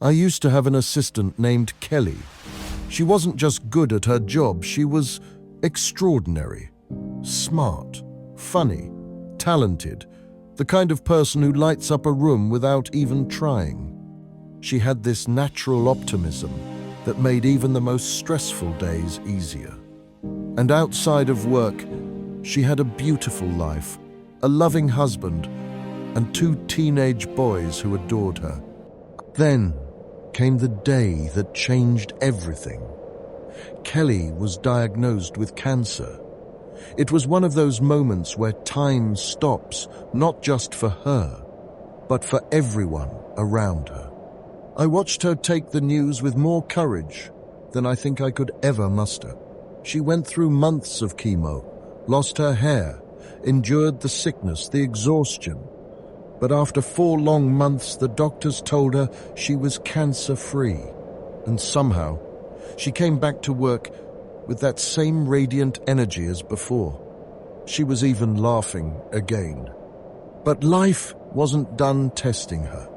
I used to have an assistant named Kelly. She wasn't just good at her job, she was extraordinary. Smart, funny, talented, the kind of person who lights up a room without even trying. She had this natural optimism that made even the most stressful days easier. And outside of work, she had a beautiful life, a loving husband, and 2 teenage boys who adored her. Then came the day that changed everything. Kelly was diagnosed with cancer. It was one of those moments where time stops, not just for her, but for everyone around her. I watched her take the news with more courage than I think I could ever muster. She went through months of chemo, lost her hair, endured the sickness, the exhaustion. But after 4 long months, the doctors told her she was cancer-free. And somehow, she came back to work with that same radiant energy as before. She was even laughing again. But life wasn't done testing her.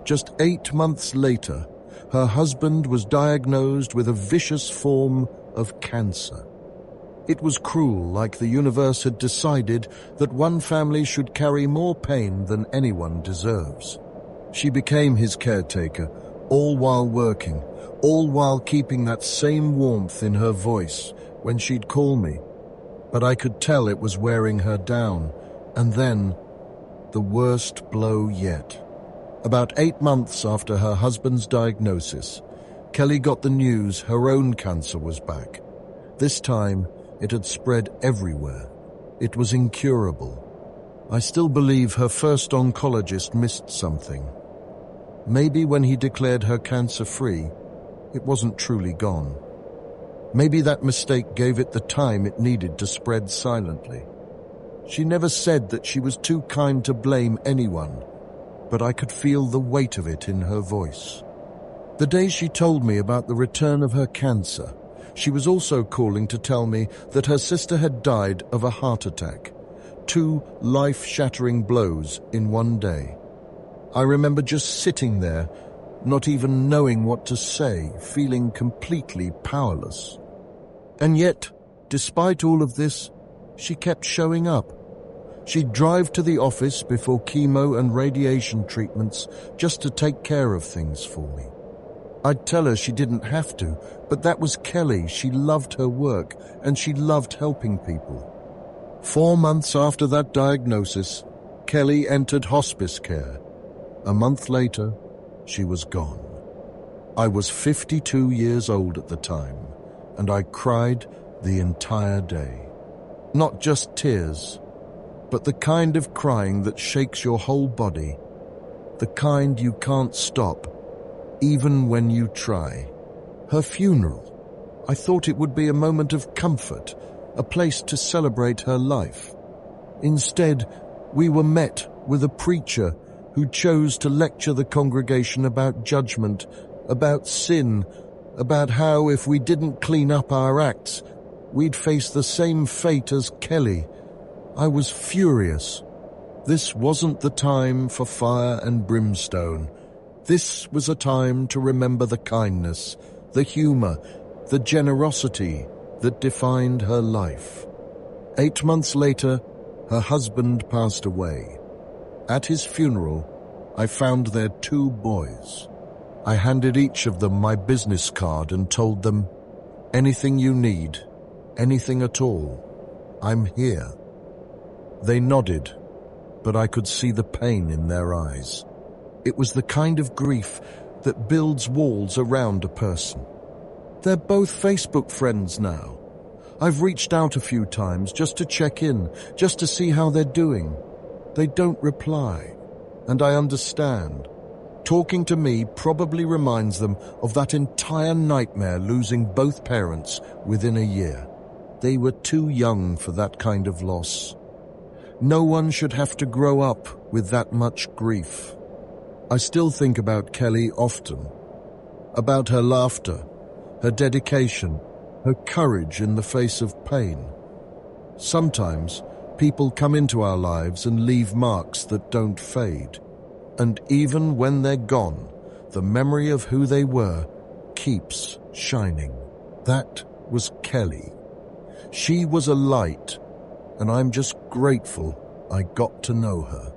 Just 8 months later, her husband was diagnosed with a vicious form of cancer. It was cruel, like the universe had decided that one family should carry more pain than anyone deserves. She became his caretaker, all while working, all while keeping that same warmth in her voice when she'd call me. But I could tell it was wearing her down. And then, the worst blow yet. About 8 months after her husband's diagnosis, Kelly got the news her own cancer was back. This time, it had spread everywhere. It was incurable. I still believe her first oncologist missed something. Maybe when he declared her cancer-free, it wasn't truly gone. Maybe that mistake gave it the time it needed to spread silently. She never said that she was too kind to blame anyone, but I could feel the weight of it in her voice. The day she told me about the return of her cancer, she was also calling to tell me that her sister had died of a heart attack. 2 life-shattering blows in one day. I remember just sitting there, not even knowing what to say, feeling completely powerless. And yet, despite all of this, she kept showing up. She'd drive to the office before chemo and radiation treatments just to take care of things for me. I'd tell her she didn't have to, but that was Kelly. She loved her work, and she loved helping people. 4 months after that diagnosis, Kelly entered hospice care. A month later, she was gone. I was 52 years old at the time, and I cried the entire day. Not just tears, but the kind of crying that shakes your whole body, the kind you can't stop, even when you try. Her funeral, I thought it would be a moment of comfort, a place to celebrate her life. Instead, we were met with a preacher who chose to lecture the congregation about judgment, about sin, about how if we didn't clean up our acts, we'd face the same fate as Kelly. I was furious. This wasn't the time for fire and brimstone. This was a time to remember the kindness, the humor, the generosity that defined her life. 8 months later, her husband passed away. At his funeral, I found their 2 boys. I handed each of them my business card and told them, "Anything you need, anything at all, I'm here." They nodded, but I could see the pain in their eyes. It was the kind of grief that builds walls around a person. They're both Facebook friends now. I've reached out a few times just to check in, just to see how they're doing. They don't reply, and I understand. Talking to me probably reminds them of that entire nightmare losing both parents within a year. They were too young for that kind of loss. No one should have to grow up with that much grief. I still think about Kelly often, about her laughter, her dedication, her courage in the face of pain. Sometimes people come into our lives and leave marks that don't fade. And even when they're gone, the memory of who they were keeps shining. That was Kelly. She was a light, and I'm just grateful I got to know her.